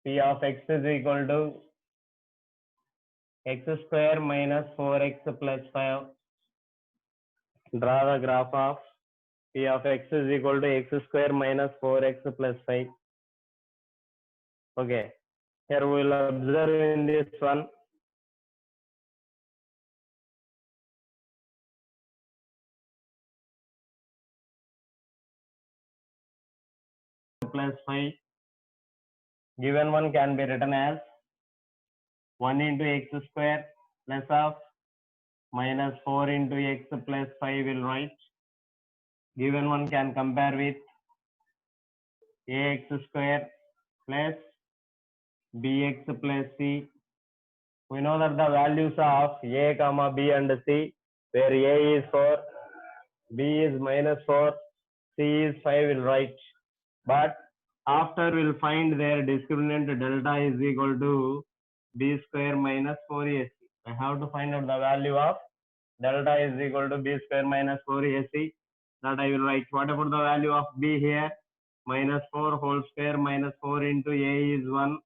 P of x is equal to x square minus 4x plus 5. Draw the graph of P of x is equal to x square minus 4x plus 5. Okay. Here we will observe in this one. Plus 5. Given one can be written as 1 into x square plus of minus 4 into x plus 5 will write. Given one can compare with ax square plus bx plus c. We know that the values of a comma b and c, where a is 4, b is minus 4, c is 5 will write. But after we'll find their discriminant delta is equal to b square minus 4ac. I have to find out the value of delta is equal to b square minus 4ac. That I will write. What about the value of b here? Minus 4 whole square minus 4 into a is 1,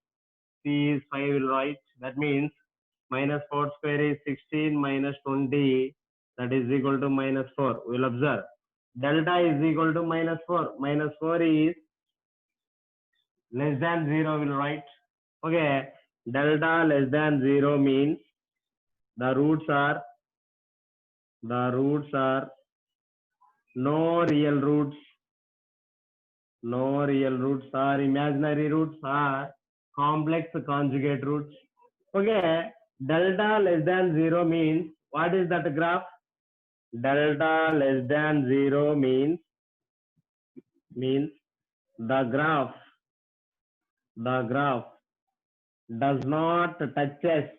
c is 5 will write. That means minus 4 square is 16 minus 20, that is equal to minus 4. We will observe. Delta is equal to minus 4. Minus 4 is less than 0 will write. Okay. Delta less than 0 means the roots are no real roots. No real roots are imaginary roots are complex conjugate roots. Okay, delta less than 0 means what is that graph? Delta less than 0 means the graph does not touches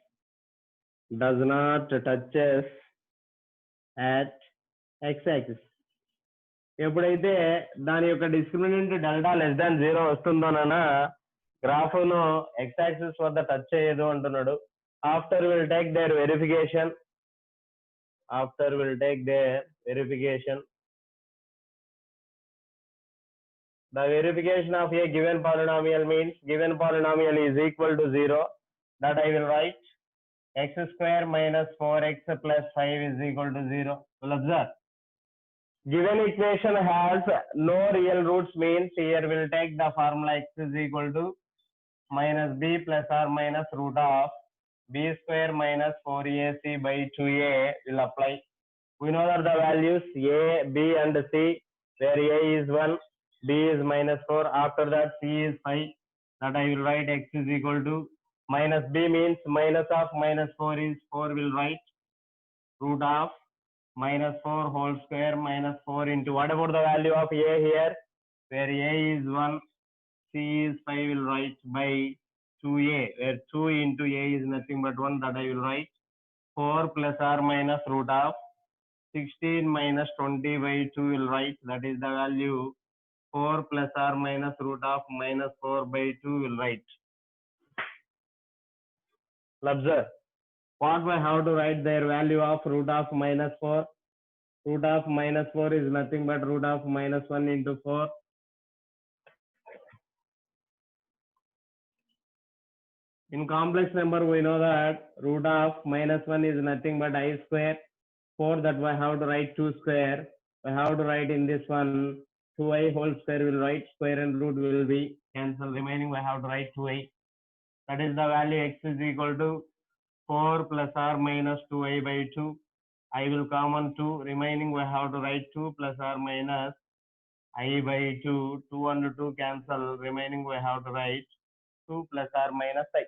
at x-axis. ఎప్పుడైతే దాని యొక్క discriminant delta less than 0 వస్తుందోనన్నా graph ను X axis వద్ద touch చేయదు అంటున్నాడు. After will take there verification the verification of a given polynomial means given polynomial is equal to 0. That I will write x square minus 4x plus 5 is equal to 0. We'll observe. Given equation has no real roots means here we'll take the formula x is equal to minus b plus or minus root of b square minus 4ac by 2a will apply. We know that the values a, b and c, where a is 1, b is minus 4, after that c is 5. That I will write x is equal to minus b means minus of minus 4 is 4 will write root of minus 4 whole square minus 4 into what about the value of a here, where a is 1, c is 5 will write by 2a, where 2 into a is nothing but 1. That I will write 4 plus or minus root of 16 minus 20 by 2 will write. That is the value 4 plus or minus root of minus 4 by 2 will write. Observe. What we have to write their value of root of minus 4. Root of minus 4 is nothing but root of minus 1 into 4. In complex number, we know that root of minus 1 is nothing but I square. 4 that we have to write 2 square. We have to write in this one 2i whole square will write, square and root will be cancel. Remaining we have to write 2i. That is the value x is equal to 4 plus or minus 2i by 2. I will common 2. Remaining we have to write 2 plus or minus I by 2. 2 and 2 cancel. Remaining we have to write 2 plus or minus I.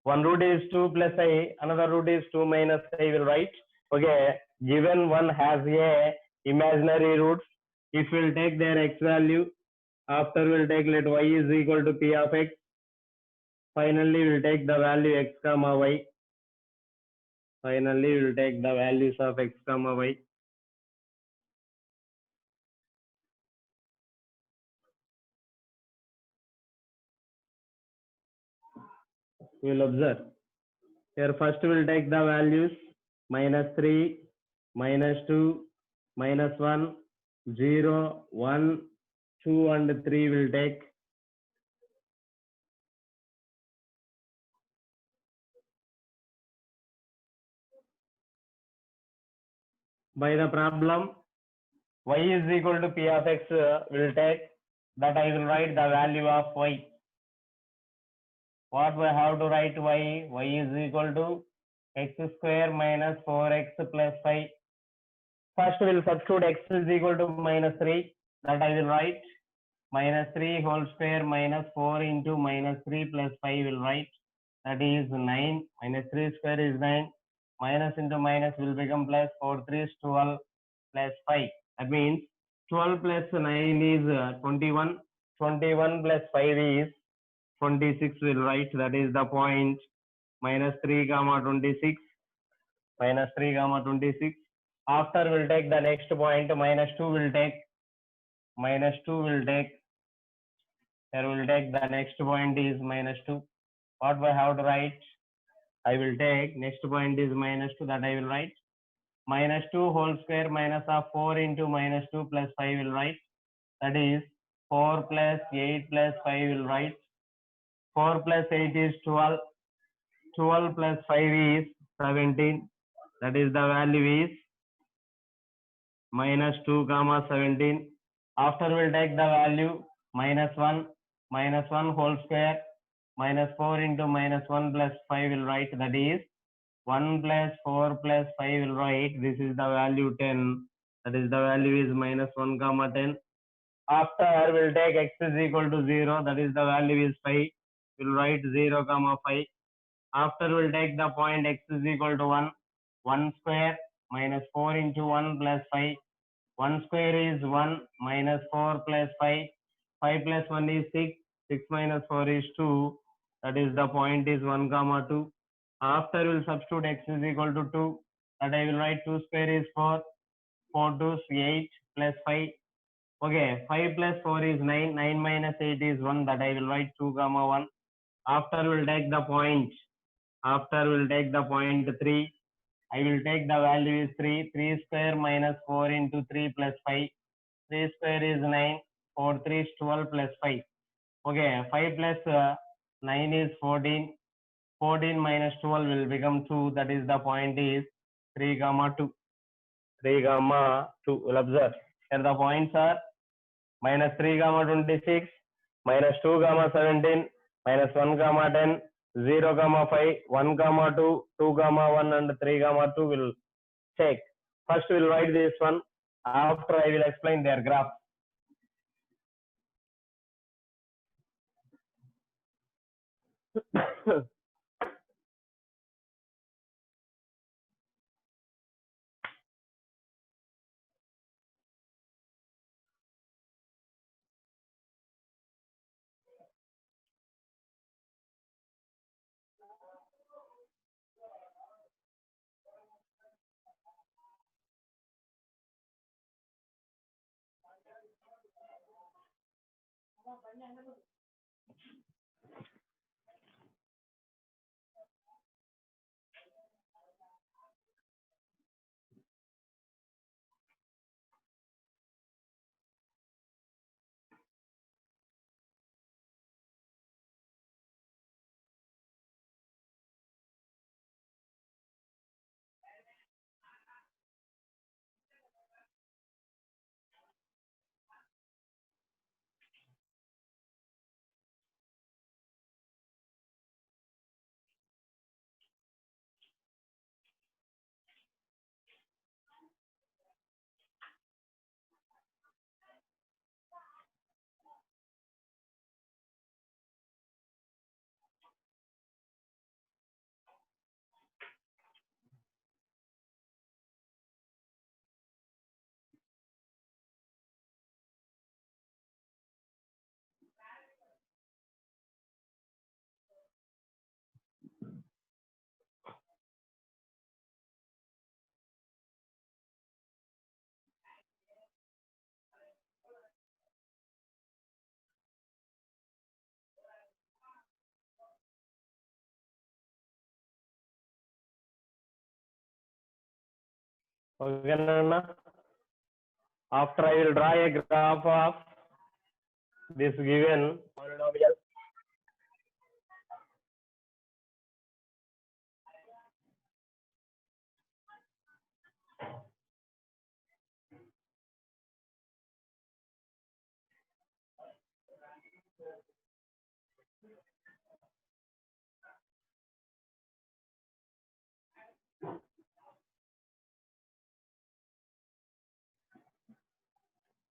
One root is 2 plus I, another root is 2 minus I will write. Okay, given one has a imaginary roots, if we'll take their x value, after we'll take let y is equal to p of x. Finally, we'll take the value x comma y. Finally, we'll take the values of x comma y. We'll observe. Here first we'll take the values minus 3, minus 2, minus 1, 0, 1, 2 and 3 will take. by the problem y is equal to p of x will take that I will write the value of y. What we have to write y? Y is equal to x square minus 4x plus 5. First we will substitute x is equal to minus 3, that I will write minus 3 whole square minus 4 into minus 3 plus 5 will write, that is 9, minus 3 square is 9, minus into minus will become plus, 4 3 is 12 plus 5. That means 12 plus 9 is 21, 21 plus 5 is 26 will write, that is the point minus 3 comma 26, minus 3 comma 26. After we'll take the next point, minus 2 will take, minus 2 will take, here we'll take the next point is minus 2. What we have to write? I will take next point is minus 2, that I will write minus 2 whole square minus of 4 into minus 2 plus 5 will write, that is 4 plus 8 plus 5 will write, 4 plus 8 is 12, 12 plus 5 is 17, that is the value is minus 2 comma 17. After we'll take the value minus 1 whole square minus 4 into minus 1 plus 5 will write, that is 1 plus 4 plus 5 will write, this is the value 10, that is the value is minus 1 comma 10. After we'll take x is equal to 0, that is the value is 5, we'll write 0 comma 5. After we'll take the point x is equal to 1 square minus 4 into 1 plus 5, 1 square is 1 minus 4 plus 5, 5 plus 1 is 6, 6 minus 4 is 2, that is the point is 1 comma 2. After we'll substitute x is equal to 2, that I will write 2 square is 4, 4 2 is 8 plus 5. Okay, 5 plus 4 is 9, 9 minus 8 is 1, that I will write 2 comma 1. After we'll take the point, after we'll take the point 3, I will take the value is 3, 3 square minus 4 into 3 plus 5, 3 square is 9, 4 3 is 12 plus 5. Okay, 5 plus 9 is 14, 14 minus 12 will become 2, that is the point is 3 comma 2, 3 comma 2. Will observe here the points are minus 3 comma 26, minus 2 comma 17, minus 1 comma 10, 0 comma 5, 1 comma 2, 2 comma 1 and 3 comma 2 will check. First we will write this one, after I will explain their graph. Okay, Nana. After I will draw a graph of this given polynomial.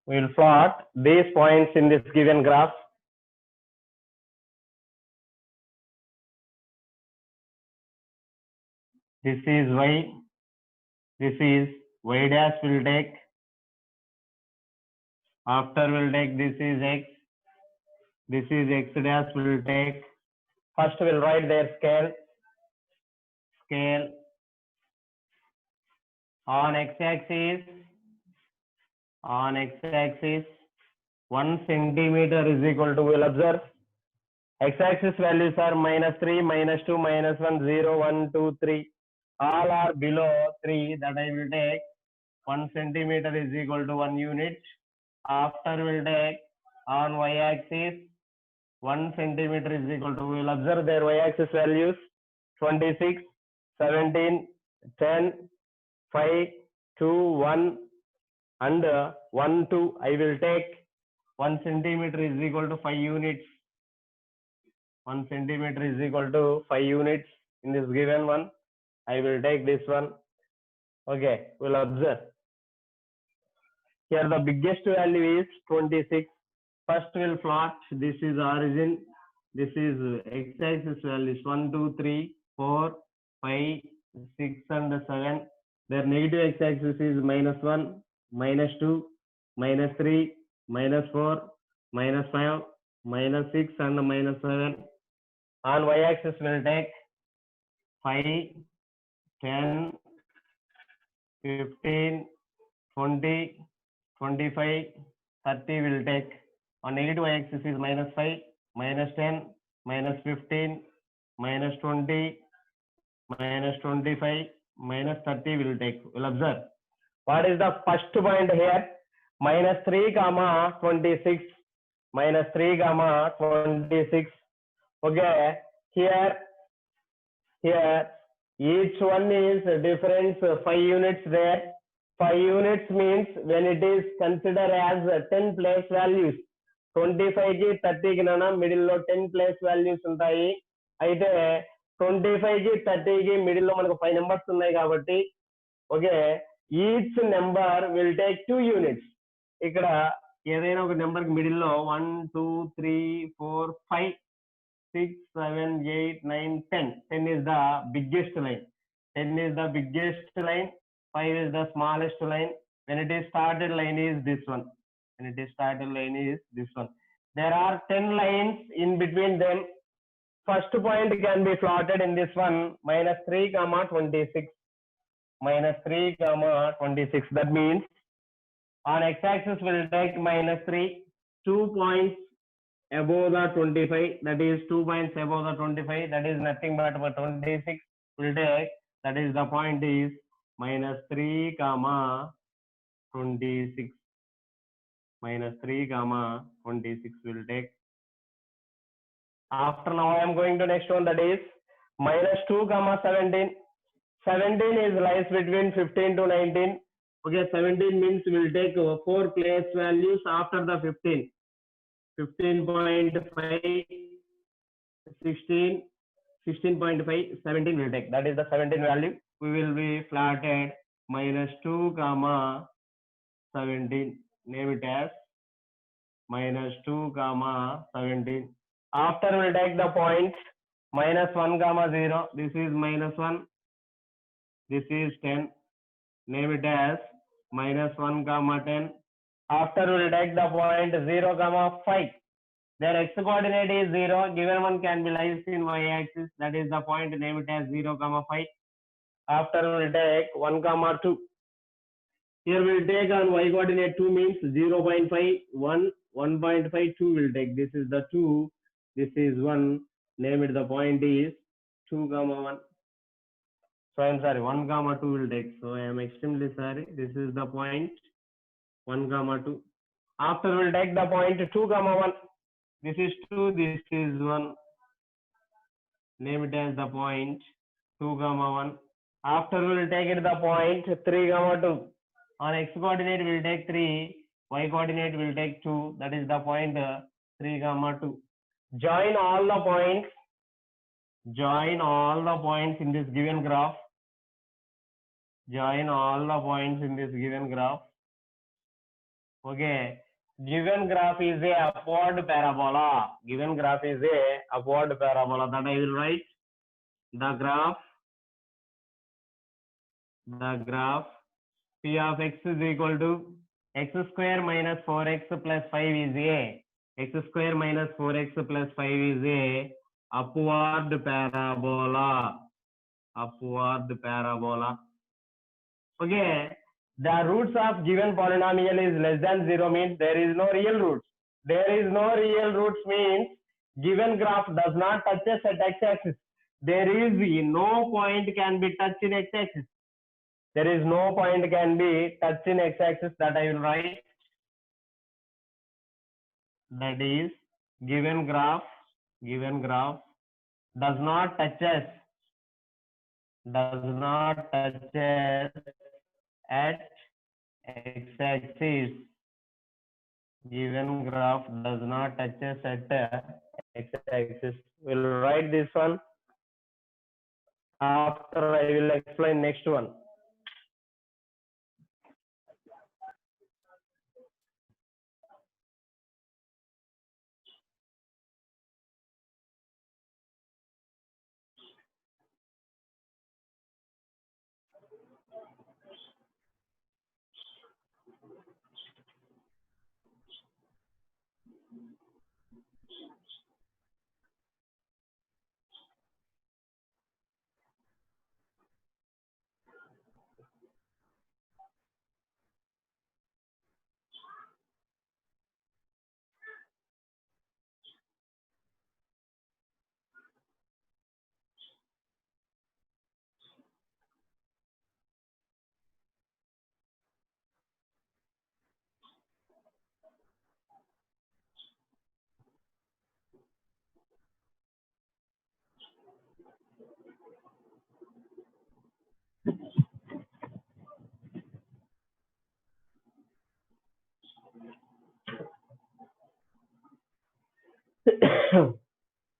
We will plot these points in this given graph. This is y, this is y dash will take, after will take this is x, this is x dash will take. First we'll write their scale on x-axis 1 centimeter is equal to, we'll observe x-axis values are -3, -2, -1, 0, 1, 2, 3. All are below 3, that I will take 1 centimeter is equal to 1 unit. After we'll take on y-axis 1 centimeter is equal to, we'll observe their y-axis values 26, 17, 10, 5, 2, 1 and 1, 2. I will take 1 centimeter is equal to 5 units. 1 centimeter is equal to 5 units in this given one. I will take this one. Okay, we'll observe. Here the biggest value is 26. First we'll plot. This is origin. This is x-axis values 1, 2, 3, 4, 5, 6 and 7. Their negative x-axis is -1, -2, -3, -4, -5, -6 and -7. On y-axis we'll take 5, 10, 15, 20, 25, 30 will take. On negative y-axis is -5, -10, -15, -20, -25, -30 will take. We'll observe. What is the first point here? -3, -26. -3, -26. Okay. Here each one is difference 5 units there. 5 units means when it is considered as 10 place values. 25 కి 30 కి నానా middle లో 10 place values ఉంటాయి. అయితే 25 కి 30 కి middle లో మనకు 5 నెంబర్స్ ఉన్నాయి కాబట్టి okay, each number will take 2 units. ఇక్కడ ఏదైనా ఒక నెంబర్ కి మిడిల్ లో 1, 2, 3, 4, 5, 6, 7, 8, 9, 10. 10 is the biggest line. 10 is the biggest line. 5 is the smallest line. When it is started line is this one. When it is started line is this one. There are 10 lines in between them. First point can be plotted in this one, -3, -26. -3, -26. That means on x-axis will take -3, 2 points above the 25, that is 2 points above the 25, that is nothing but 26 will take, that is the point is -3, -26. -3, -26 will take. After now I am going to next one, that is -2, 17. 17 is lies between 15 to 19. Okay, 17 means we will take 4 place values after the 15. 15.5, 16, 16.5, 17 will take. That is the 17 value. We will be plotted -2, 17. Name it as -2, 17. After we will take the point -1, 0. This is -1. This is 10. Name it as -1, 10. After we will take the point 0, 5. Their x coordinate is 0. Given one can be lies in y-axis. That is the point. Name it as 0, 5. After we will take 1, 2. Here we will take on y coordinate 2 means 0.5, 1, 1.5, 2 will take. This is the 2. This is 1. Name it, the point is 2, 1. So I am sorry, 1, 2 will take. So I am extremely sorry. This is the point 1, 2. After we will take the point 2, 1. This is 2. This is 1. Name it as the point 2, 1. After we will take it the point 3, 2. On x coordinate we will take 3. Y coordinate will take 2. That is the point 3 comma 2. Join all the points. Join all the points in this given graph. Join all the points in this given graph. Okay. Given graph is a upward parabola. Given graph is a upward parabola. That I will write. The graph P of x is equal to x square minus 4x plus 5 is a. X square minus 4x plus 5 is a upward parabola. Upward parabola. Okay. The roots of given polynomial is less than 0 means there is no real roots. There is no real roots means given graph does not touch us at x-axis. There is no point can be touched in x-axis. There is no point can be touched in x-axis. That I will write. That is given graph does not touch us at x-axis. Given graph does not touch us at x-axis. We'll write this one. After I will explain next one.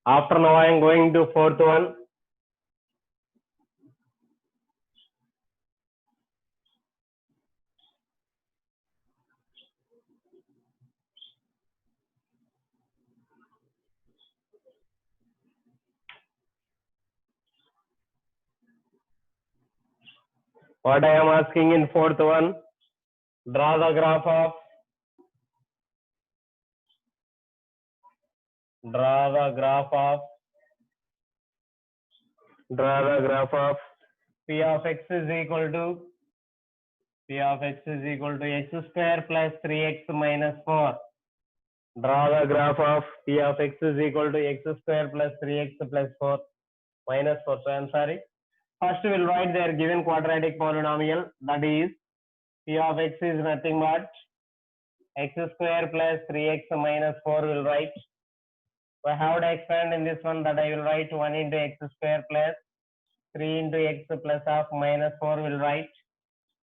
After now I am going to fourth one. What I am asking in fourth one, draw the graph of P of x is equal to x square plus 3x minus 4. Draw the graph of P of x is equal to x square plus 3x plus 4 minus 4. So I am sorry. First we will write their given quadratic polynomial, that is P of x is nothing but x square plus 3x minus 4 will write. So how to expand in this one, that I will write 1 into x square plus 3 into x plus half minus 4 will write.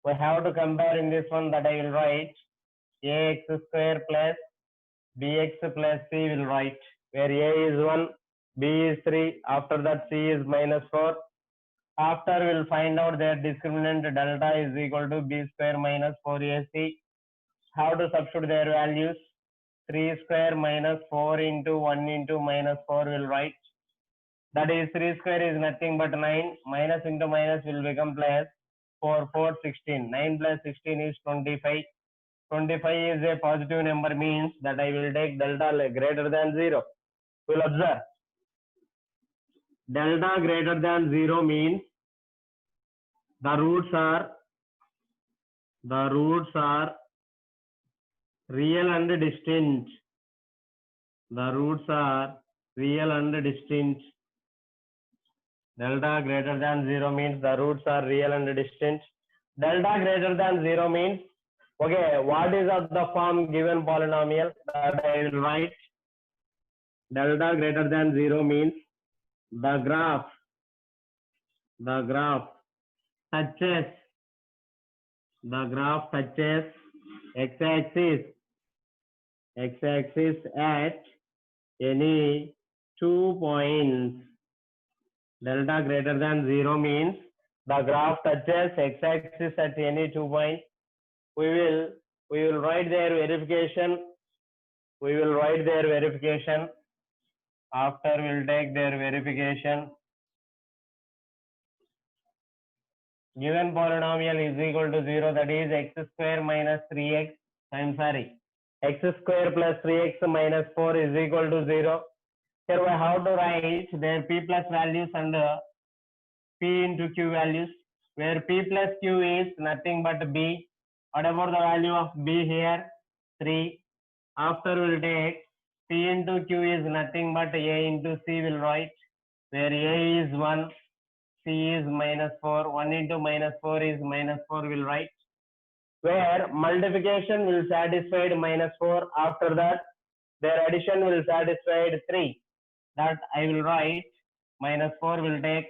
We have to compare in this one, that I will write ax square plus bx plus c will write, where a is 1, b is 3, after that c is minus 4. After we will find out their discriminant delta is equal to b square minus 4ac. How to substitute their values? 3 square minus 4 into 1 into minus 4 will write. That is 3 square is nothing but 9. Minus into minus will become plus. 4, 4, 16. 9 plus 16 is 25. 25 is a positive number means that I will take delta greater than 0. We will observe. Delta greater than 0 means the roots are real and distinct. The roots are real and distinct. Delta greater than 0 means the roots are real and distinct. Delta greater than 0 means, okay, what is of the form given polynomial? That I will write. Delta greater than 0 means the graph touches x-axis x-axis at any 2 points. Delta greater than 0 means the graph touches x-axis at any 2 points. We will write their verification. We will write their verification. After we'll take their verification. Given polynomial is equal to 0, that is x square minus 3x. X square plus 3x minus 4 is equal to 0. Here we have to write their p plus values and p into q values, where p plus q is nothing but b. What about the value of b here? 3. After we'll take p into q is nothing but a into c will write, where a is 1, c is minus 4, 1 into minus 4 is minus 4 will write, where multiplication will satisfy minus 4. After that, their addition will satisfy 3. That I will write minus 4 will take,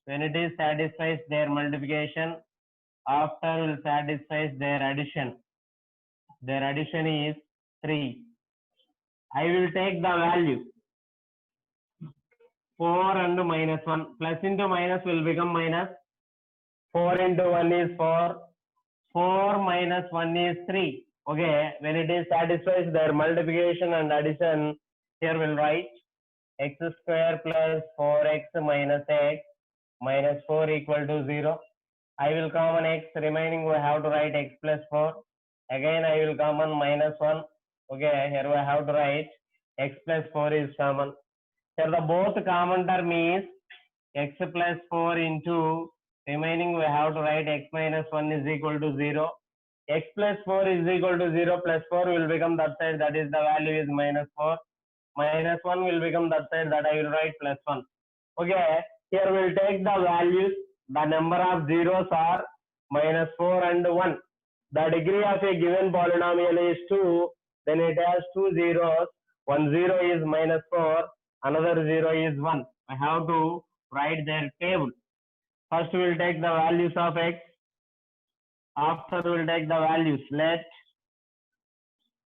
when it is satisfies their multiplication, after will satisfies their addition. Their addition is 3. I will take the value 4 and minus 1. Plus into minus will become minus. 4 into 1 is 4. 4 minus 1 is 3. Okay, when it is satisfies their multiplication and addition, here we'll write x square plus 4x minus x minus 4 equal to 0. I will common x, remaining we have to write x plus 4. Again I will common minus 1. Okay, here we have to write x plus 4 is common. Here the both common term is x plus 4 into remaining we have to write x minus 1 is equal to 0. X plus 4 is equal to 0, plus 4 will become that side, that is the value is minus 4. Minus 1 will become that side, that I will write plus 1. Okay, here we will take the values. The number of zeros are minus 4 and 1. The degree of a given polynomial is 2. Then it has 2 zeros. 1 0 is minus 4. Another 0 is 1. I have to write their table. First we will take the values of x. After we will take the values. Let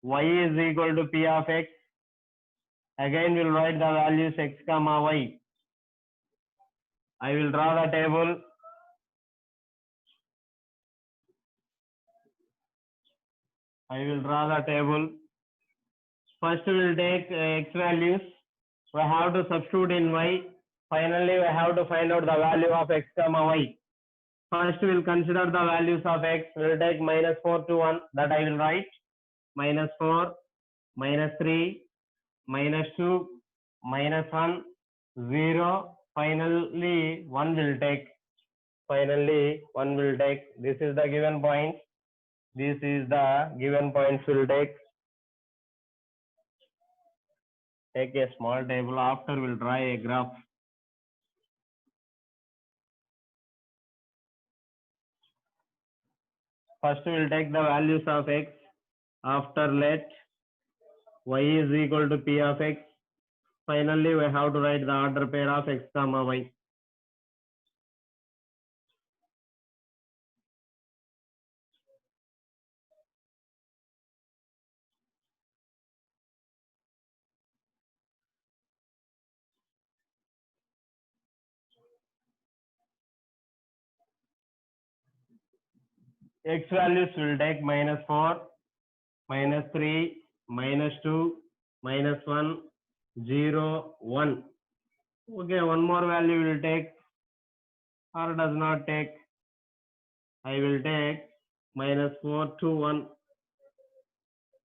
y is equal to p of x. Again we will write the values x comma y. I will draw the table. I will draw the table. First we will take x values. We have to substitute in y. Finally we have to find out the value of x comma y. First we will consider the values of x. We will take minus 4 to 1. That I will write. Minus 4, minus 3, minus 2, minus 1, 0. Finally 1 will take. Finally 1 will take. This is the given point. This is the given points will take. Take a small table. After we'll draw a graph. First we'll take the values of x. After let y is equal to p of x. Finally we have to write the order pair of x comma y. X values will take minus 4, minus 3, minus 2, minus 1, 0, 1. Okay, one more value will take or does not take. I will take minus 4 to 1.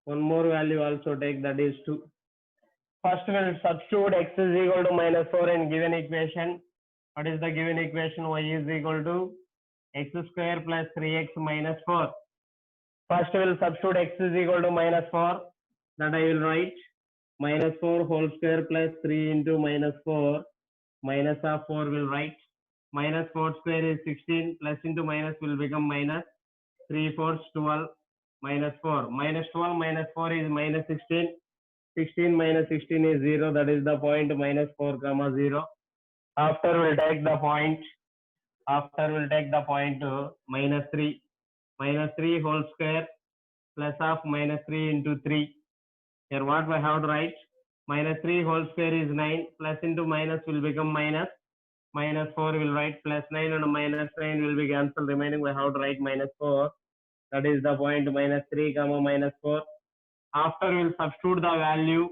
One more value also take, that is 2. First we will substitute x is equal to minus 4 in given equation. What is the given equation? Y is equal to x square plus 3x minus 4. First we will substitute x is equal to minus 4. That I will write minus 4 whole square plus 3 into minus 4. Minus of 4 will write. Minus 4 square is 16. Plus into minus will become minus. 3 4 12. Minus 4. Minus 12 minus 4 is minus 16. 16 minus 16 is 0. That is the point minus 4 comma 0. After we'll take the point. After we'll take the point minus 3. Minus 3 whole square plus of minus 3 into 3. Here what we have to write? Minus 3 whole square is 9. Plus into minus will become minus. Minus 4 will write plus 9 and minus 9 will be cancelled. Remaining we have to write minus 4. That is the point minus 3 comma minus 4. After we will substitute the value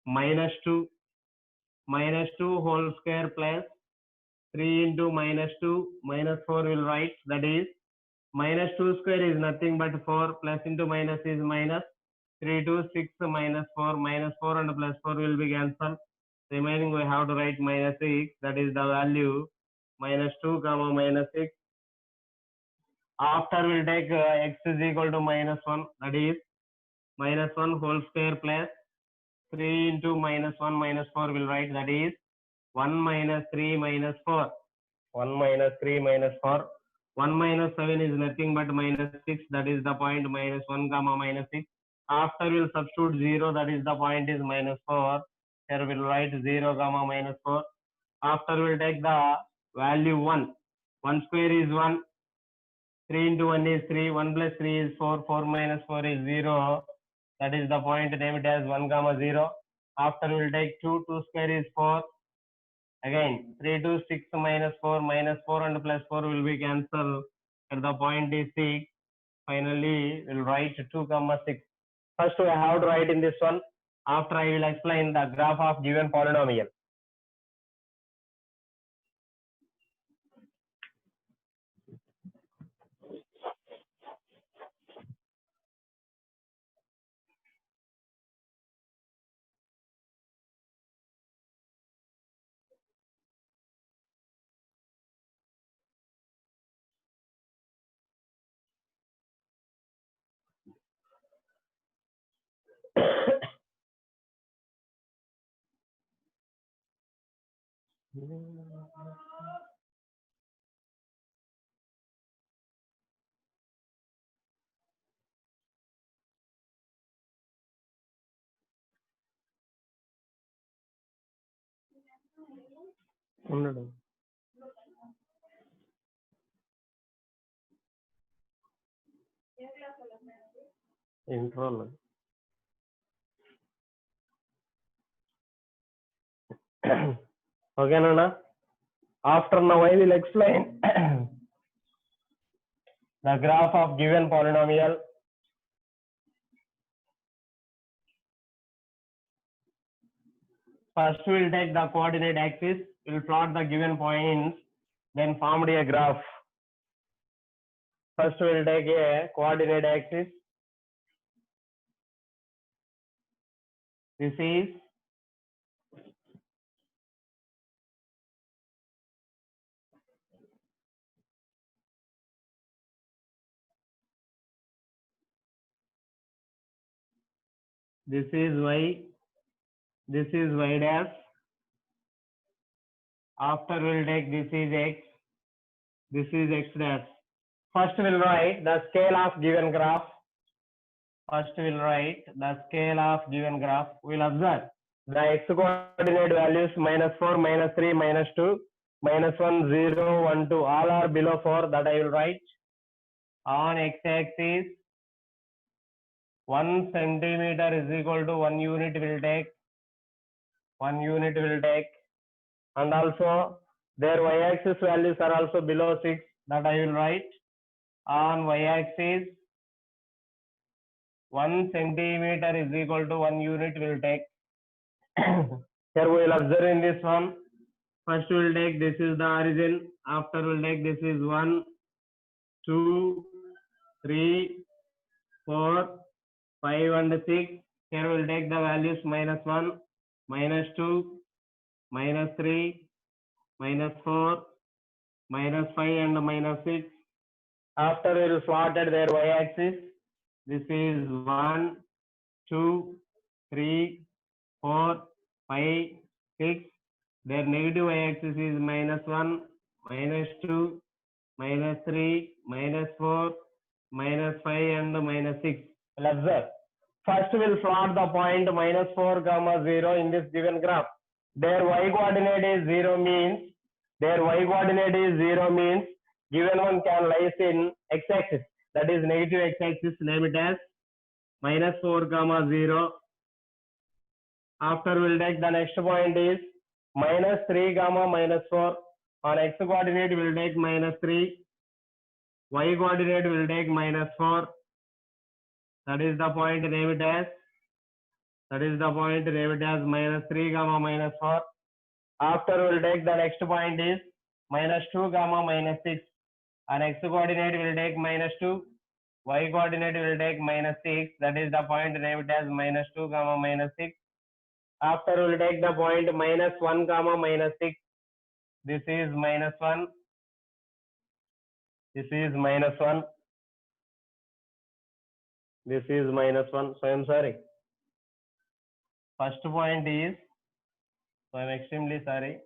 minus 2. Minus 2 whole square plus 3 into minus 2 minus 4 will write. That is minus 2 square is nothing but 4 plus into minus is minus 3 to 6 minus 4 and plus 4 will be cancelled. Remaining we have to write minus 6. That is the value minus 2 comma minus 6. After we'll take x is equal to minus 1. That is minus 1 whole square plus 3 into minus 1 minus 4 will write. That is 1 minus 3 minus 4. 1 minus 3 minus 4. 1 minus 7 is nothing but minus 6. That is the point minus 1 comma minus 6. After we'll substitute 0. That is the point is minus 4. Here we'll write 0 comma minus 4. After we'll take the value 1. 1 square is 1. 3 into 1 is 3. 1 plus 3 is 4. 4 minus 4 is 0. That is the point. Name it as 1 comma 0. After we'll take 2. 2 square is 4. Again 3 to 6 minus 4 and plus 4 will be cancelled. At the point is 6. Finally we'll write 2 comma 6. First we have to write in this one. After I will explain the graph of given polynomial. Intro. Okay, Nana. After now I will explain the graph of given polynomial. First we will take the coordinate axis, we will plot the given points, then form a graph. First we will take a coordinate axis. This is y, this is y dash. After we will take this is x, this is x dash. First we will write the scale of given graph. First we will write the scale of given graph. We will observe the x coordinate values minus 4, minus 3, minus 2, minus 1, 0, 1, 2. All are below 4. That I will write. On x axis 1 centimeter is equal to 1 unit will take. 1 unit will take. And also their y axis values are also below 6. That I will write. On y axis 1 centimeter is equal to 1 unit will take. Here we will observe in this one. First we will take this is the origin. After we will take this is 1, 2, 3, 4, 5 and 6. Here we will take the values minus 1, minus 2, minus 3, minus 4, minus 5 and minus 6. After we will plot at their y axis. This is 1, 2, 3, 4, 5, 6. Their negative y axis is minus 1, minus 2, minus 3, minus 4, minus 5 and minus 6. We'll observe. First we'll plot the point minus 4 comma 0 in this given graph. Their y coordinate is 0 means given one can lies in x axis, that is negative x axis. Name it as minus 4 comma 0. After we'll take the next point is minus 3 comma minus 4. On x coordinate we'll take minus 3. Y coordinate will take minus 4. That is the point, name it as. That is the point, name it as minus 3 comma minus 4. After we'll take the next point is minus 2 comma minus 6. On x coordinate will take minus 2. Y coordinate will take minus 6. That is the point, name it as minus 2 comma minus 6. After we'll take the point minus 1 comma minus 6. This is minus 1. This is minus 1. This is minus 1. So I'm sorry. First point is, so I'm extremely sorry.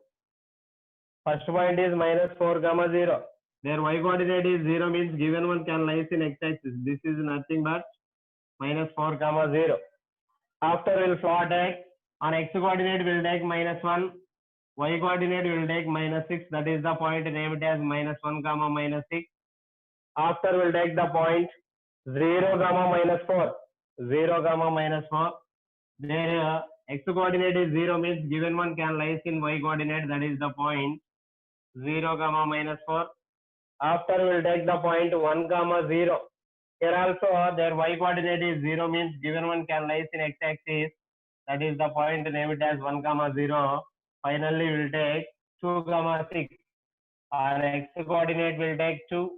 First point is minus 4 comma 0. Their y coordinate is 0 means given one can lies in x-axis. This is nothing but minus 4 comma 0. After we'll plot x. On x coordinate we'll take minus 1. Y coordinate will take minus 6. That is the point, named as minus 1 comma minus 6. After we'll take the point 0 comma minus 4. 0 comma minus 4. There x coordinate is 0 means given one can lies in y coordinate. That is the point 0 comma minus 4. After we'll take the point 1 comma 0. Here also their y coordinate is 0 means given one can lies in x axis. That is the point, name it as 1 comma 0. Finally we'll take 2 comma 6. On x coordinate will take 2.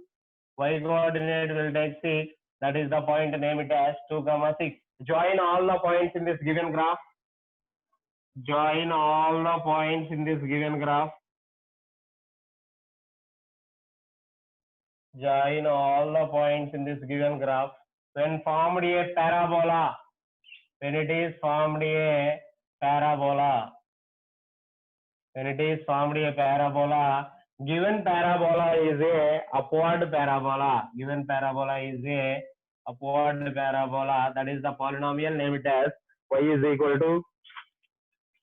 Y coordinate will take 6. That is the point, name it as 2 comma 6. Join all the points in this given graph. Join all the points in this given graph. Join all the points in this given graph. When formed a parabola, when it is formed a parabola, when it is formed a parabola, given parabola is a upward parabola. Given parabola is a upward parabola. That is the polynomial, name it as y is equal to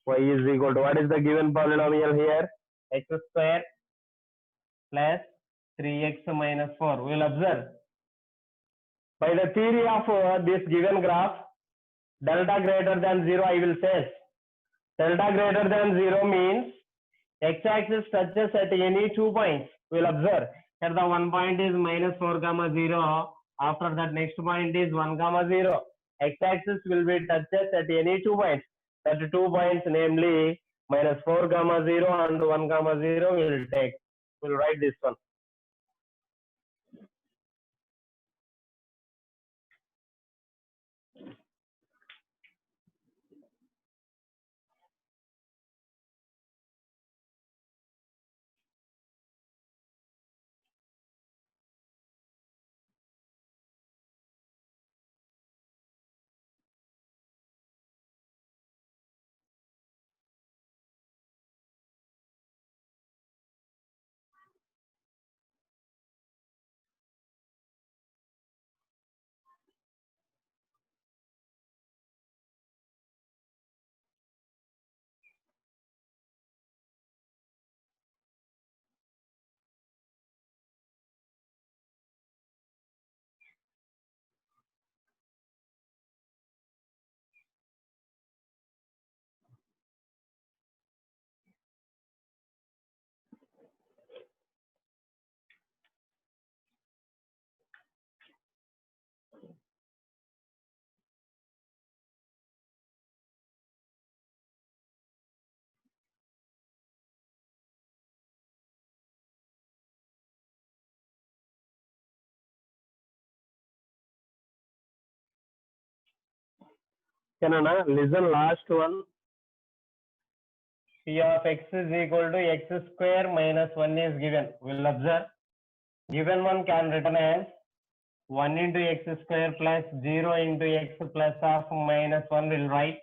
what is the given polynomial here? X square plus 3x minus 4. We will observe by the theory of this given graph, delta greater than 0 I will say. Delta greater than 0 means x-axis touches at any 2 points. We will observe here the one point is minus 4 comma 0. After that next point is 1 comma 0. X-axis will be touches at any 2 points. That 2 points, namely minus 4 comma 0 and 1 comma 0 we will take. We will write this one. Can I listen last one? P of x is equal to x square minus 1 is given. We will observe. Given one can written as 1 into x square plus 0 into x plus of minus 1 will write.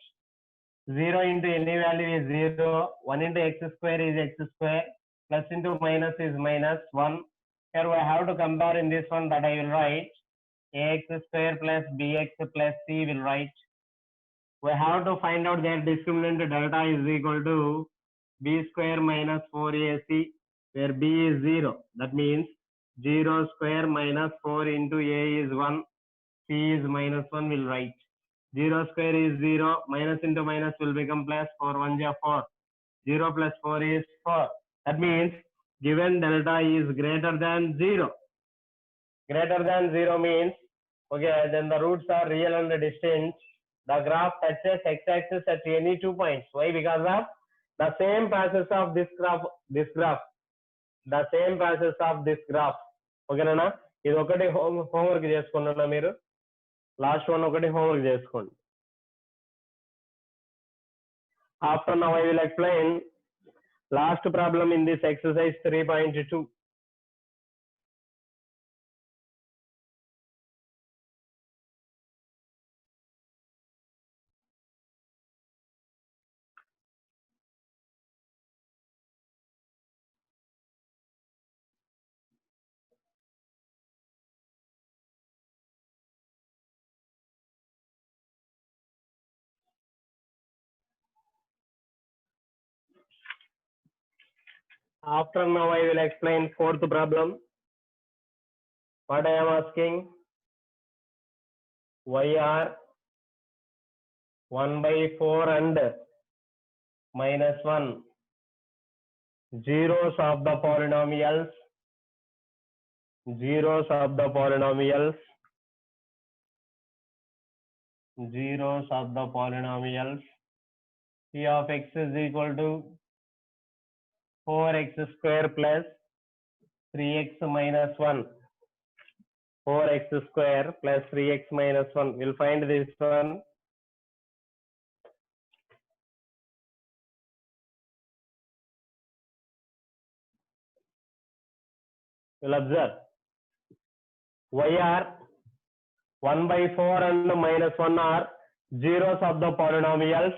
0 into any value is 0. 1 into x square is x square. Plus into minus is minus 1. Here we have to compare in this one, that I will write ax square plus bx plus c will write. We have to find out their discriminant delta is equal to b square minus 4ac, where b is 0. That means 0 square minus 4 into a is 1, c is minus 1 will write. 0 square is 0, minus into minus will become plus, 4 1 is 4, 0 plus 4 is 4. That means given delta is greater than 0. Greater than 0 means, okay, then the roots are real and distinct. The graph touches x-axis at any 2 points. Why? Because of the same process of this graph, the same process of this graph. Okay, Nana? ఇది ఒకటి homework చేసుకోండి మీరు last one ఒకటి homework చేసుకోండి. After now I will explain last problem in this exercise 3.2. After now I will explain fourth problem. What I am asking, yr 1 by 4 and minus 1 zeros of the polynomials, zeros of the polynomials, zeros of the polynomials. P of x is equal to 4x square plus 3x minus 1. 4x square plus 3x minus 1. We'll find this one. We'll observe yr 1 by 4 and minus 1 are zeros of the polynomials.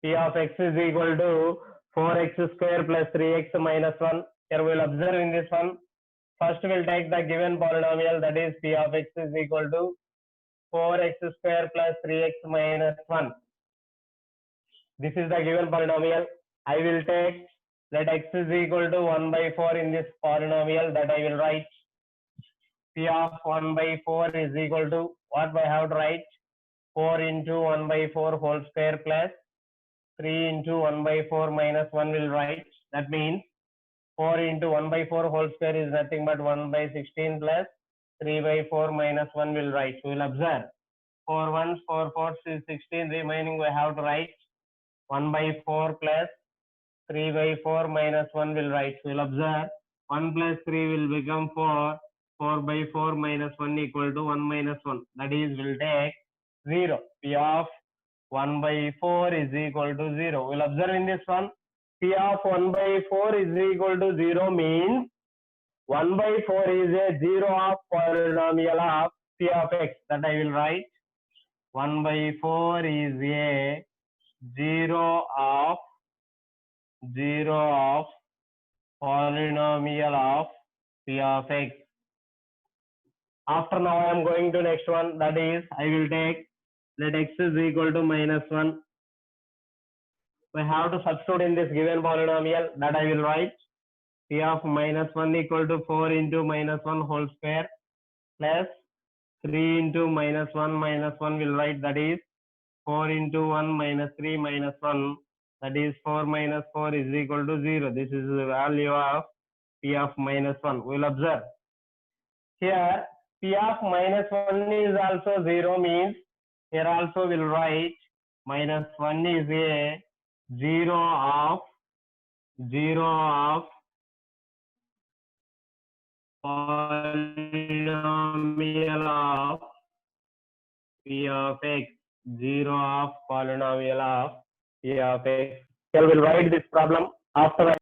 P of x is equal to 4x square plus 3x minus 1. Here we'll observe in this one. First we'll take the given polynomial, that is P of x is equal to 4x square plus 3x minus 1. This is the given polynomial. I will take let x is equal to 1 by 4 in this polynomial, that I will write P of 1 by 4 is equal to what I have to write, 4 into 1 by 4 whole square plus 3 into 1 by 4 minus 1 will write. That means 4 into 1 by 4 whole square is nothing but 1 by 16 plus 3 by 4 minus 1 will write. We will observe 4 1s 4 4 is 16, remaining we have to write 1 by 4 plus 3 by 4 minus 1 will write. We will observe 1 plus 3 will become 4, 4 by 4 minus 1 equal to 1 minus 1. That is, will take 0. P of 1 by 4 is equal to 0. We will observe in this one. P of 1 by 4 is equal to 0 means 1 by 4 is a 0 of polynomial of P of x. That I will write. 1 by 4 is a 0 of polynomial of P of x. After now I am going to next one, that is I will take let x is equal to minus 1. We have to substitute in this given polynomial, that I will write P of minus 1 equal to 4 into minus 1 whole square plus 3 into minus 1 will write, that is 4 into 1 minus 3 minus 1, that is 4 minus 4 is equal to 0. This is the value of P of minus 1. We will observe here P of minus 1 is also 0 means here also will write minus 1 is a 0 of polynomial of P of x, 0 of polynomial of P of x. Here we will write this problem after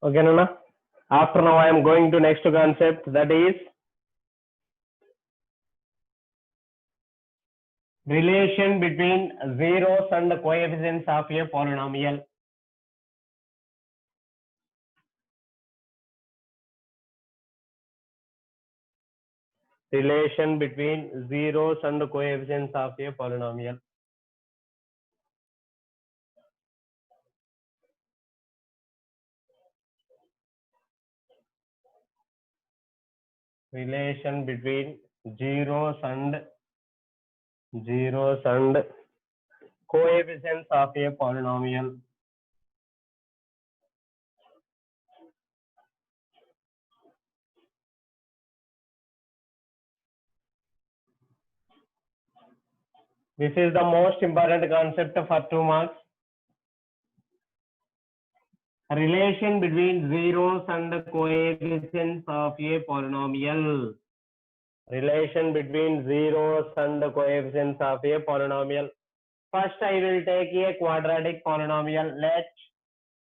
Okay, Nana. After now, I am going to next concept, that is relation between zeros and coefficients of a polynomial. Relation between zeros and coefficients of a polynomial. Relation between zeros and coefficients of a polynomial. This is the most important concept for 2 marks. Relation between zeros and coefficients of a polynomial. Relation between zeros and coefficients of a polynomial. First, I will take a quadratic polynomial. Let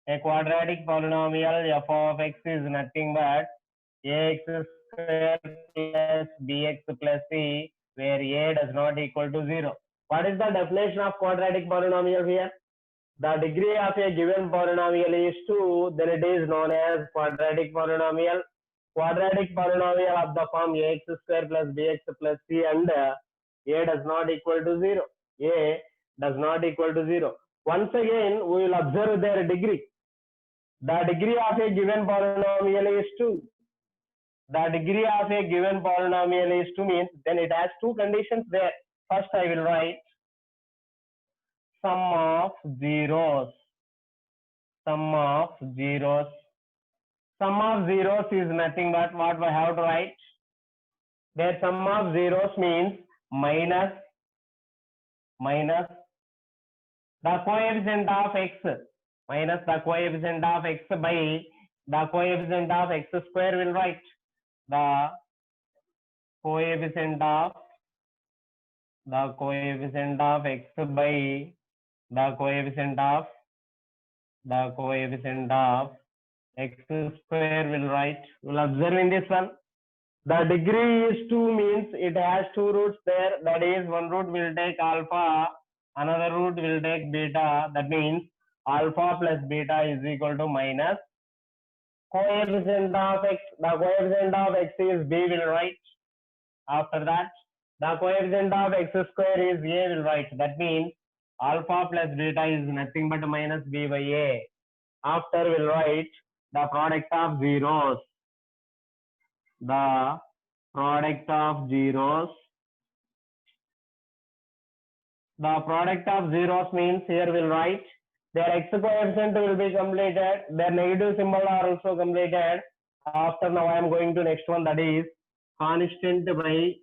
a quadratic polynomial f of x is nothing but ax square plus bx plus c, where a does not equal to 0. What is the definition of quadratic polynomial here? The degree of a given polynomial is 2, then it is known as quadratic polynomial. Quadratic polynomial of the form ax square plus bx plus c and a does not equal to 0. A does not equal to 0. Once again, we will observe their degree. The degree of a given polynomial is 2. The degree of a given polynomial is 2 means then it has two conditions there. First, I will write sum of zeros. Sum of zeros. Sum of zeros is nothing but what I have to write. Their sum of zeros means minus the coefficient of x, minus the coefficient of x by the coefficient of x square. Will write the coefficient of x by the coefficient of x square. Will write. Will observe in this one. The degree is 2 means it has two roots there. That is, one root will take alpha, another root will take beta. That means alpha plus beta is equal to minus coefficient of x. The coefficient of x is b. Will write. After that, the coefficient of x square is a. Will write. That means alpha plus beta is nothing but minus b by a. After, will write the product of zeros. The product of zeros. The product of zeros means here will write their x coefficient will be completed. Their negative symbol are also completed. After, now I am going to next one, that is constant by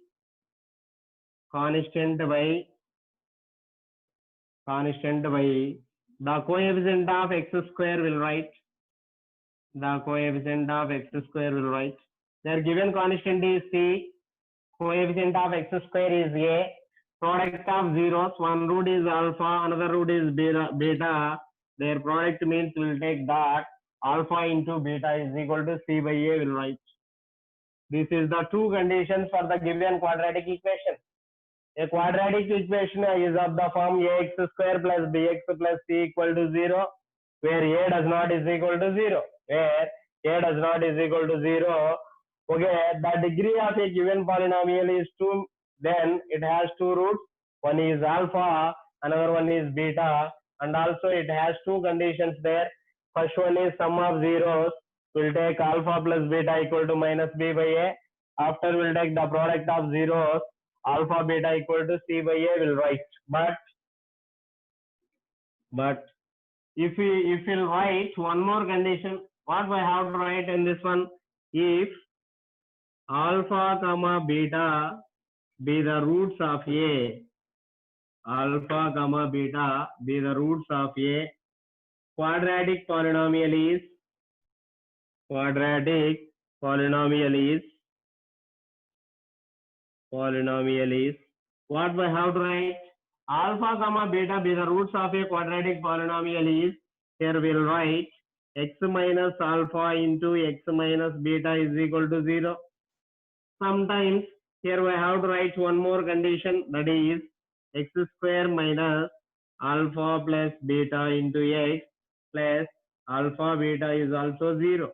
the coefficient of x square. Will write the coefficient of x square. Will write their given constant is c, coefficient of x square is a, product of zeros, one root is alpha, another root is beta. Their product means will take dot, alpha into beta is equal to c by a. Will write. This is the two conditions for the given quadratic equation. A quadratic equation is of the form ax square plus bx plus c equal to 0, where a does not is equal to 0. Where a does not is equal to 0. Okay, the degree of a given polynomial is 2, then it has two roots. One is alpha, another one is beta, and also it has two conditions there. First one is sum of zeros. Will take alpha plus beta equal to minus b by a. After, will take the product of zeros, alpha beta equal to c by a. Will write. But if we'll write one more condition, what I have to write in this one? If alpha comma beta be the roots of a, alpha comma beta be the roots of a, quadratic polynomial is what I have to write? Alpha comma beta be the roots of a quadratic polynomial is, here we'll write x minus alpha into x minus beta is equal to 0. Sometimes here we have to write one more condition, that is x square minus alpha plus beta into x plus alpha beta is also 0.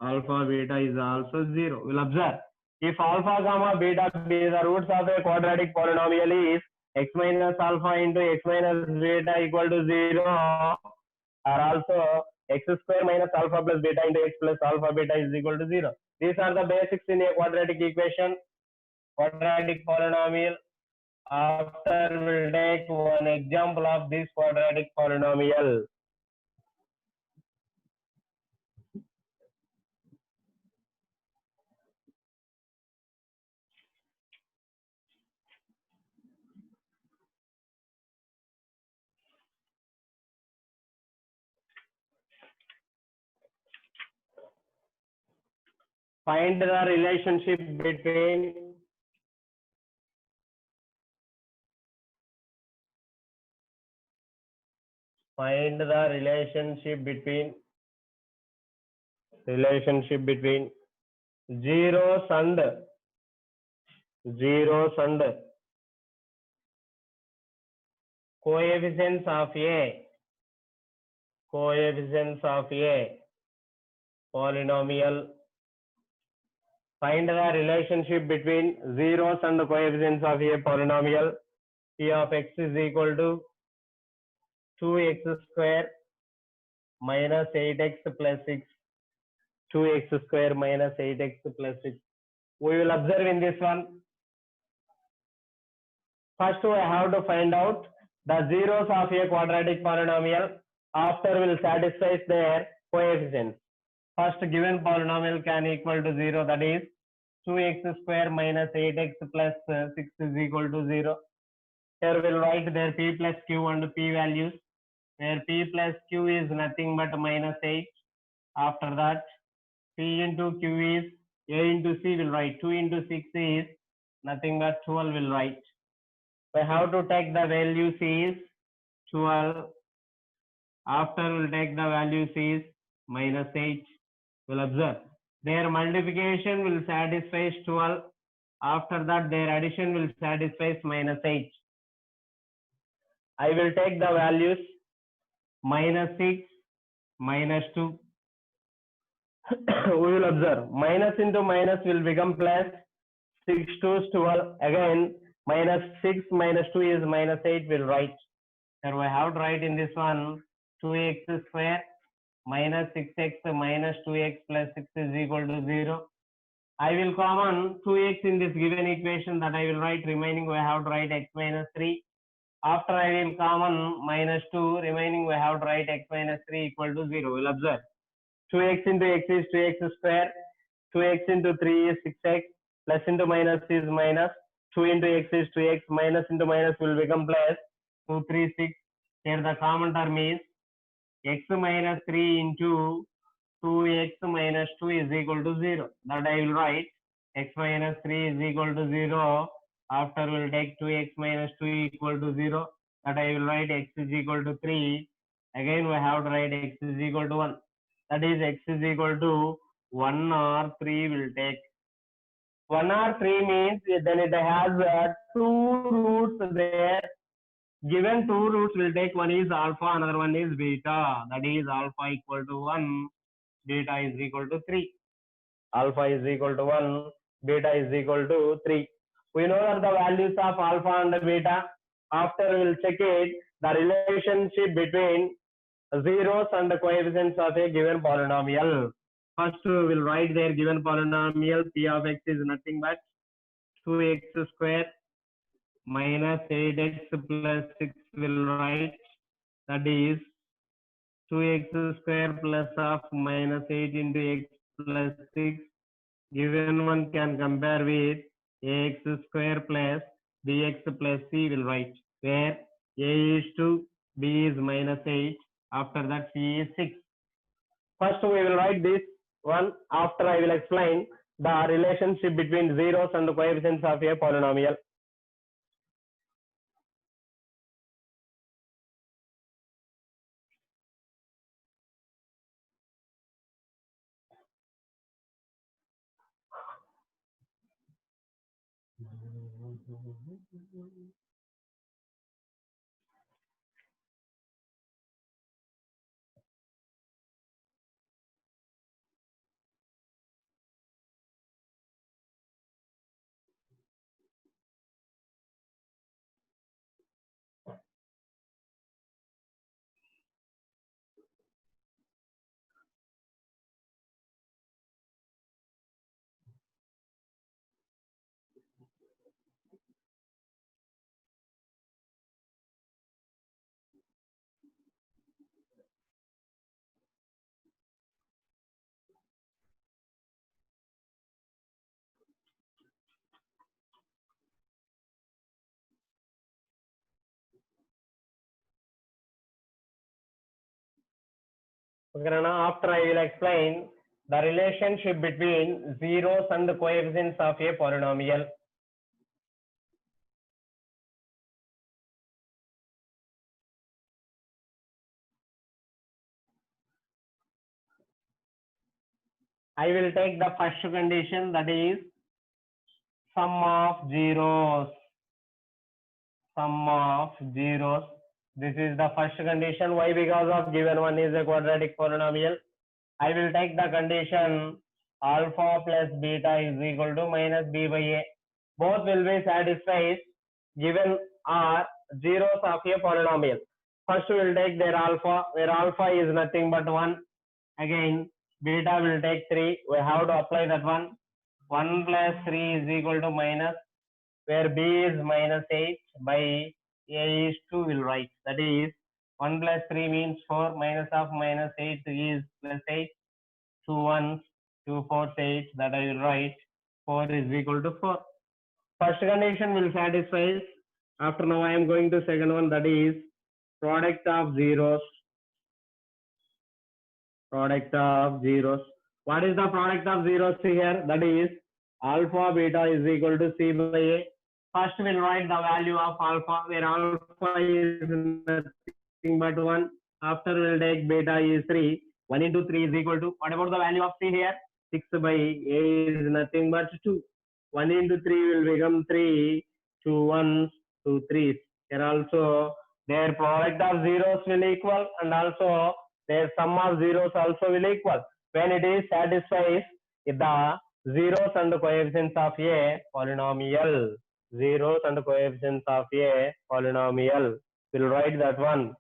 Alpha beta is also 0. We'll observe. If alpha gamma beta be the roots of a quadratic polynomial is x minus alpha into x minus beta equal to 0, or also x square minus alpha plus beta into x plus alpha beta is equal to 0. These are the basics in a quadratic equation, quadratic polynomial. After we'll take one example of this quadratic polynomial. Find the relationship between zeros and coefficients of a polynomial. Find the relationship between zeros and coefficients of a polynomial. P of x is equal to 2x square minus 8x plus 6. 2x square minus 8x plus 6. We will observe in this one. First we have to find out the zeros of a quadratic polynomial. After we will satisfy their coefficients. First given polynomial can equal to 0, that is 2x square minus 8x plus 6 is equal to 0. Here we will write their p plus q and p values, where p plus q is nothing but minus 8. After that, p into q is a into c will write 2 into 6 is nothing but 12 will write. We have to take the value c is 12. After we'll take the value c is minus 8. We'll observe their multiplication will satisfy 12. After that their addition will satisfy minus 8. I will take the values minus 6, minus 2. We will observe minus into minus will become plus. 6 to 12. Again minus 6 minus 2 is minus 8 will write. Here we have to write in this one 2x square minus 6x minus 2x plus 6 is equal to 0. I will common 2x in this given equation, that I will write. Remaining we have to write x minus 3. After I will common minus 2, remaining we have to write x minus 3 equal to 0. We will observe 2x into x is 2x square, 2x into 3 is 6x, plus into minus is minus, 2 into x is 2x, minus into minus will become plus, 2, 3, 6. Here the common term is x minus 3 into 2x minus 2 is equal to 0. That I will write x minus 3 is equal to 0. After we will take 2x minus 2 equal to 0. That I will write x is equal to 3. Again we have to write x is equal to 1. That is x is equal to 1 or 3 will take. 1 or 3 means then it has 2 roots there. Given 2 roots will take, one is alpha, another one is beta. That is alpha equal to 1, beta is equal to 3. Alpha is equal to 1, beta is equal to 3. We know that the values of alpha and beta. After we will check it, the relationship between zeros and the coefficients of a given polynomial. First we will write their given polynomial. P of x is nothing but 2x square minus 8x plus 6 will write. That is 2x square plus half minus 8 into x plus 6. Given one can compare with ax square plus bx plus c will write, where a is 2, b is minus 8. After that c is 6. First we will write this one. After I will explain the relationship between zeros and the coefficients of a polynomial. Okay, Rana, after I will explain the relationship between zeros and the coefficients of a polynomial. I will take the first condition, that is sum of zeros. Sum of zeros. This is the first condition. Why? Because of given one is a quadratic polynomial. I will take the condition alpha plus beta is equal to minus b by a. Both will be satisfied given are zeros of a polynomial. First we will take their alpha, where alpha is nothing but 1. Again beta will take 3. We have to apply that one. 1 plus 3 is equal to minus, where b is minus 8 by a is 2 will write. That is 1 plus 3 means 4, minus of minus 8 is plus 8. 2 1s, 2 4 8, that I will write 4 is equal to 4. First condition will satisfy. After now I am going to second one, that is product of zeros. Product of zeros. What is the product of zeros here? That is alpha beta is equal to c by a. First we'll write the value of alpha, where alpha is nothing but 1. After we'll take beta is 3. 1 into 3 is equal to, what about the value of c here? 6 by a is nothing but 2. 1 into 3 will become 3. 2 1s, 2 3s. Here also their product of zeros will equal, and also their sum of zeros also will equal when it is satisfies the zeros and coefficients of a polynomial. Zeros and coefficients of a polynomial. We'll write that one.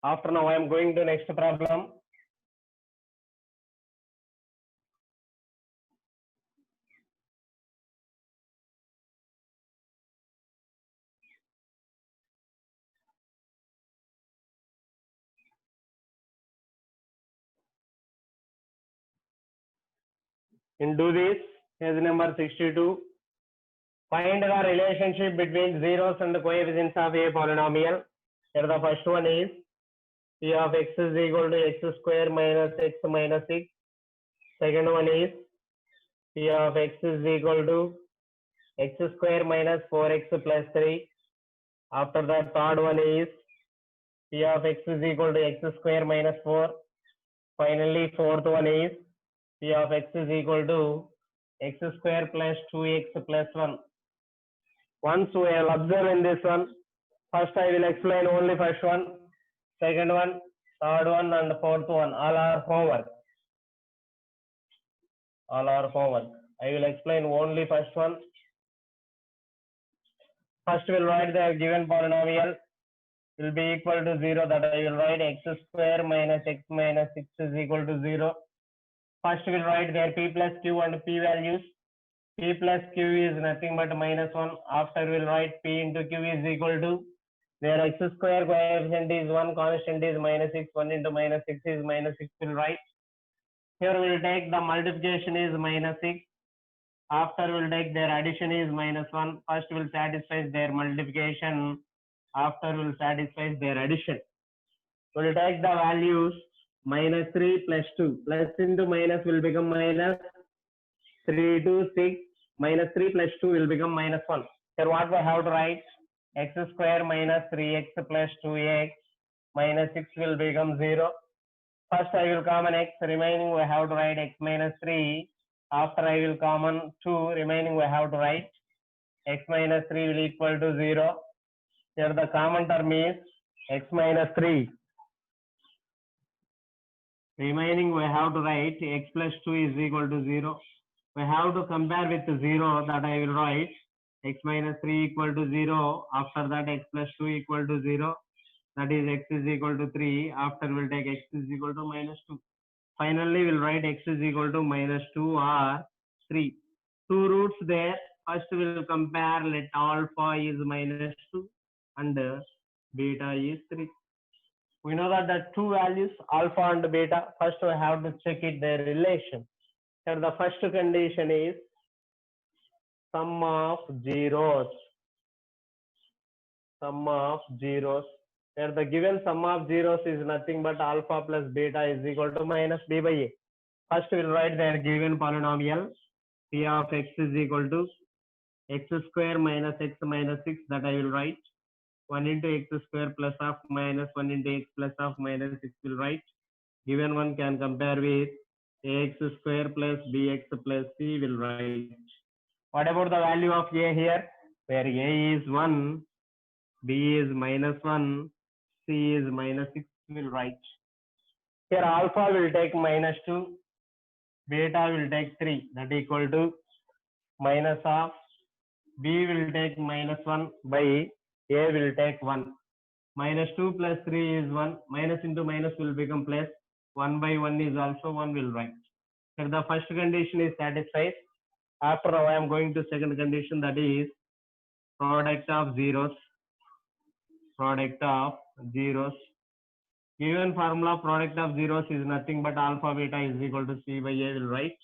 After now I am going to next problem. Into this, page number 62. Find the relationship between zeros and the coefficients of a polynomial. Here the first one is p of x is equal to x square minus x minus 6. Second one is p of x is equal to x square minus 4x plus 3. After that, third one is p of x is equal to x square minus 4. Finally, fourth one is p of x is equal to x square plus 2x plus 1. Once we will observe in this one, first I will explain only first one, second one, third one, and fourth one. All are homework. All are homework. I will explain only first one. First we will write the given polynomial will be equal to 0. That I will write x square minus x minus 6 is equal to 0. First we'll write their p plus q and p values. P plus q is nothing but -1. After we'll write p into q is equal to their x square coefficient is 1, constant is -6, 1 into -6 is -6 we'll write. Here we'll take the multiplication is -6. After we'll take their addition is -1. First we'll satisfy their multiplication. After we'll satisfy their addition. We'll take the values -3 plus 2. Plus into minus will become minus 3 to 6. -3 plus 2 will become -1. Here what we have to write? X square minus 3x plus 2x minus 6 will become 0. First I will common x, remaining we have to write x minus 3. After I will common 2, remaining we have to write x minus 3 will equal to 0. Here the common term is x minus 3. Remaining we have to write x plus 2 is equal to 0. We have to compare with 0, that I will write x minus 3 equal to 0. After that x plus 2 equal to 0. That is x is equal to 3. After we'll take x is equal to -2. Finally we'll write x is equal to -2 or 3. Two roots there. First we'll compare, let alpha is -2 and beta is 3. We know that the two values alpha and beta, first we have to check it their relation. Here the first condition is sum of zeros. Sum of zeros. Here the given sum of zeros is nothing but alpha plus beta is equal to minus b by a. First we'll write their given polynomial. P of x is equal to x square minus x minus 6, that I will write. 1 into x square plus of minus 1 into x plus of minus 6 will write. Given one can compare with ax square plus bx plus c will write. What about the value of a here? Where a is 1, b is -1, c is -6 will write. Here alpha will take -2, beta will take 3, that equal to minus of b will take -1 by a will take 1. -2 plus 3 is 1. Minus into minus will become plus. 1 by 1 is also 1 will write. Here the first condition is satisfied. After I am going to second condition, that is product of zeros. Product of zeros. Given formula product of zeros is nothing but alpha beta is equal to c by a will write.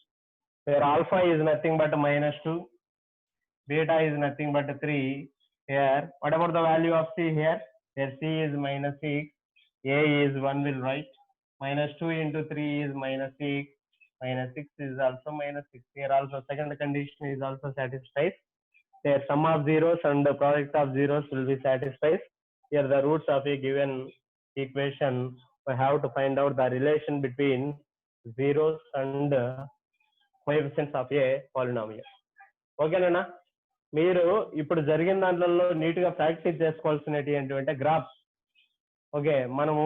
Where alpha is nothing but -2. Beta is nothing but 3. Here, what about the value of c here? Here c is -6. A is 1 will write. -2 into 3 is -6. -6 is also -6. Here also second condition is also satisfied. Here sum of zeros and the product of zeros will be satisfied. Here the roots of a given equation, we have to find out the relation between zeros and coefficients of a polynomial. ఓకేనా? మీరు ఇప్పుడు జరిగిన దాంట్లో నీట్గా practice చేసుకోవాల్సినవి ఏంటంటే graphs. Okay, మనము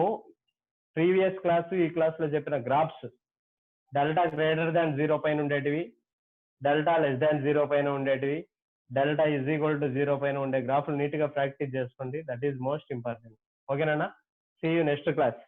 previous class ఈ క్లాస్లో చెప్పిన గ్రాఫ్స్ డెల్టా గ్రేటర్ దాన్ 0 పైన ఉండేటివి, డెల్టా లెస్ దాన్ 0 పైన ఉండేటివి, డెల్టా ఈజ్ ఈక్వల్ టు 0 పైన ఉండే గ్రాఫ్లు నీట్గా ప్రాక్టీస్ చేసుకోండి. That is most important. ఓకేనా? See you next class.